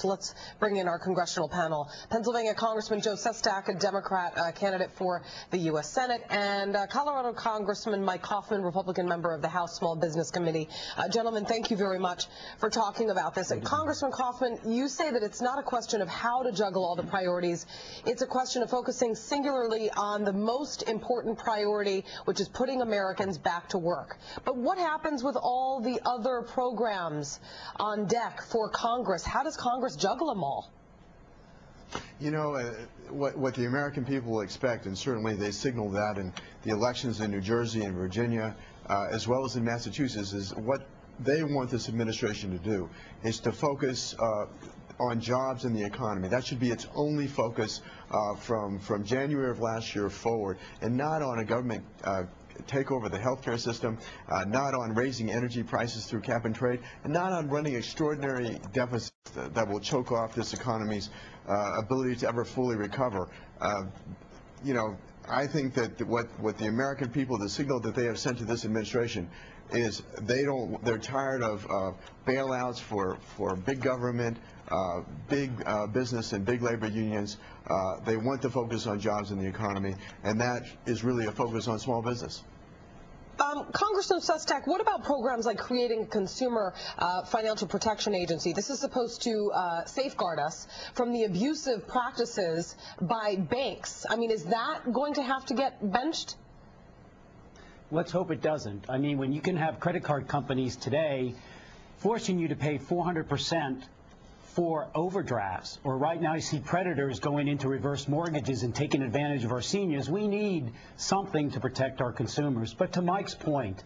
next. Let's bring in our congressional panel. Pennsylvania Congressman Joe Sestak, a Democrat candidate for the U.S. Senate, and Colorado Congressman Mike Coffman, Republican member of the House Small Business Committee. Gentlemen, thank you very much for talking about this. And Congressman Coffman, you say that it's not a question of how to juggle all the priorities. It's a question of focusing singularly on the most important priority, which is putting Americans back to work. But what happens with all the other programs on deck for Congress? How does Congress juggle them all? You know, what the American people expect, and certainly they signaled that in the elections in New Jersey and Virginia, as well as in Massachusetts, is what they want this administration to do, is to focus on jobs and the economy. That should be its only focus from January of last year forward, and not on a government take over the healthcare system, not on raising energy prices through cap and trade, and not on running extraordinary deficits that will choke off this economy's ability to ever fully recover. You know, I think that what the American people, the signal that they have sent to this administration, is they're tired of bailouts for big government, big business and big labor unions. They want to focus on jobs and the economy, and that is really a focus on small business. Congressman Sestak, what about programs like creating a consumer financial protection agency? This is supposed to safeguard us from the abusive practices by banks. I mean, is that going to have to get benched? Let's hope it doesn't. I mean, when you can have credit card companies today forcing you to pay 400% for overdrafts, or right now you see predators going into reverse mortgages and taking advantage of our seniors, we need something to protect our consumers. But to Mike's point,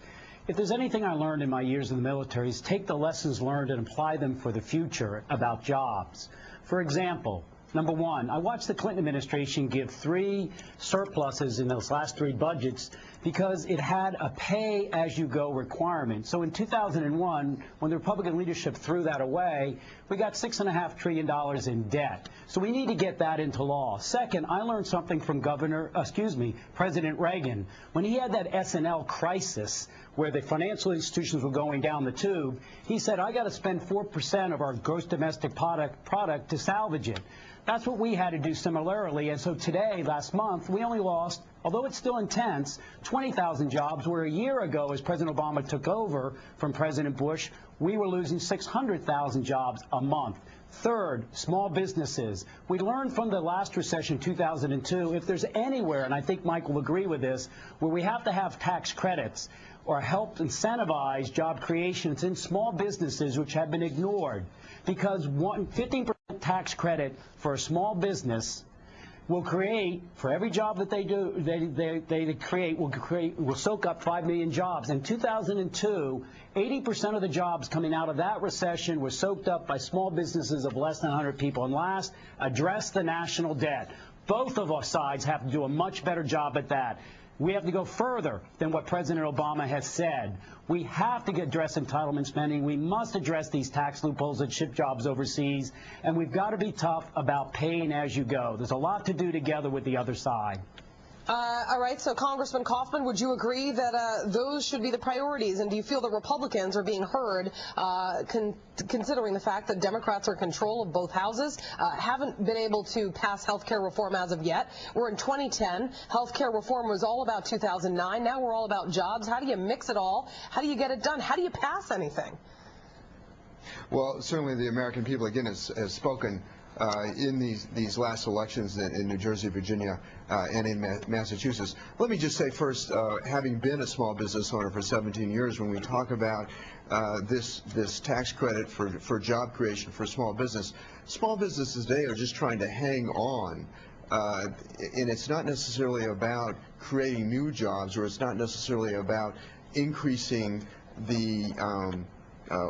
if there's anything I learned in my years in the military, is take the lessons learned and apply them for the future about jobs. For example, number one, I watched the Clinton administration give 3 surpluses in those last 3 budgets because it had a pay-as-you-go requirement. So in 2001, when the Republican leadership threw that away, we got $6.5 trillion in debt. So we need to get that into law. Second, I learned something from President Reagan. When he had that S&L crisis where the financial institutions were going down the tube, he said, I got to spend 4% of our gross domestic product to salvage it. That's what we had to do similarly. And so today, last month, we only lost, although it's still intense, 20,000 jobs, where a year ago, as President Obama took over from President Bush, we were losing 600,000 jobs a month. Third, small businesses. We learned from the last recession, 2002, if there's anywhere, and I think Mike will agree with this, where we have to have tax credits or help incentivize job creation, it's in small businesses, which have been ignored. Because 15% tax credit for a small business will create, for every job that they create, will soak up 5 million jobs. In 2002, 80% of the jobs coming out of that recession were soaked up by small businesses of less than 100 people. And last, address the national debt. Both of our sides have to do a much better job at that. We have to go further than what President Obama has said. We have to address entitlement spending. We must address these tax loopholes that ship jobs overseas. And we've got to be tough about paying as you go. There's a lot to do together with the other side. All right, so Congressman Coffman, would you agree that those should be the priorities? And do you feel the Republicans are being heard, considering the fact that Democrats are in control of both houses, haven't been able to pass health care reform as of yet? We're in 2010. Health care reform was all about 2009. Now we're all about jobs. How do you mix it all? How do you get it done? How do you pass anything? Well, certainly the American people, again, has spoken in these last elections in New Jersey, Virginia, and in Massachusetts. Let me just say first, having been a small business owner for 17 years, when we talk about this tax credit for job creation for small businesses today are just trying to hang on. And it's not necessarily about creating new jobs, or it's not necessarily about increasing the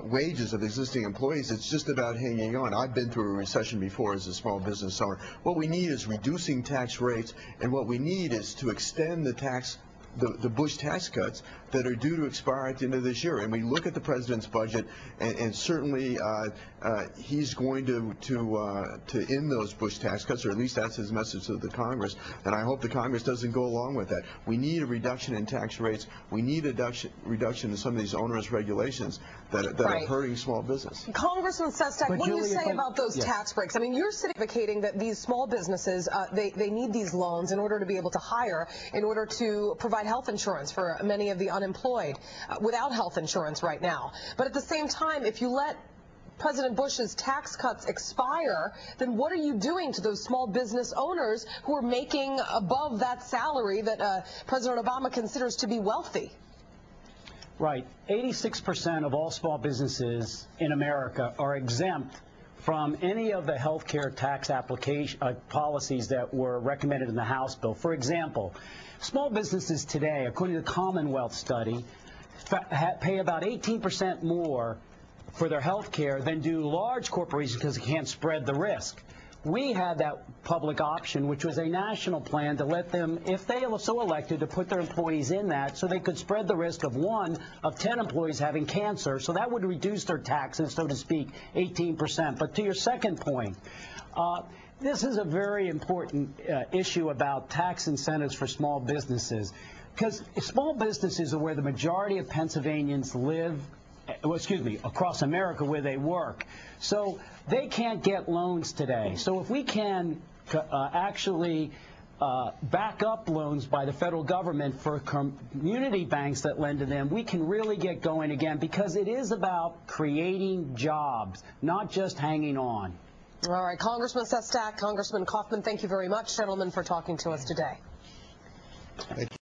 wages of existing employees. It's just about hanging on. I've been through a recession before as a small business owner. What we need is reducing tax rates, and what we need is to extend the Bush tax cuts that are due to expire at the end of this year. And we look at the president's budget, and certainly he's going to end those Bush tax cuts, or at least that's his message to the Congress. And I hope the Congress doesn't go along with that. We need a reduction in tax rates. We need a reduction in some of these onerous regulations that Right. are hurting small business. Congressman Sestak, what do you Julie, say about those yes. tax breaks? I mean, you're advocating that these small businesses, they need these loans in order to be able to hire, in order to provide health insurance for many of the unemployed without health insurance right now. But at the same time, if you let President Bush's tax cuts expire, then what are you doing to those small business owners who are making above that salary that President Obama considers to be wealthy? Right. 86% of all small businesses in America are exempt from any of the health care tax application policies that were recommended in the House bill. For example, small businesses today, according to the Commonwealth study, pay about 18% more for their health care than do large corporations because they can't spread the risk. We had that public option, which was a national plan to let them, if they were so elected, to put their employees in that so they could spread the risk of 1 of 10 employees having cancer. So that would reduce their taxes, so to speak, 18%. But to your second point, this is a very important issue about tax incentives for small businesses, because small businesses are where the majority of Pennsylvanians live, across America where they work. So they can't get loans today. So if we can actually back up loans by the federal government for community banks that lend to them, we can really get going again, because it is about creating jobs, not just hanging on. All right, Congressman Sestak, Congressman Coffman, thank you very much, gentlemen, for talking to us today. Thank you.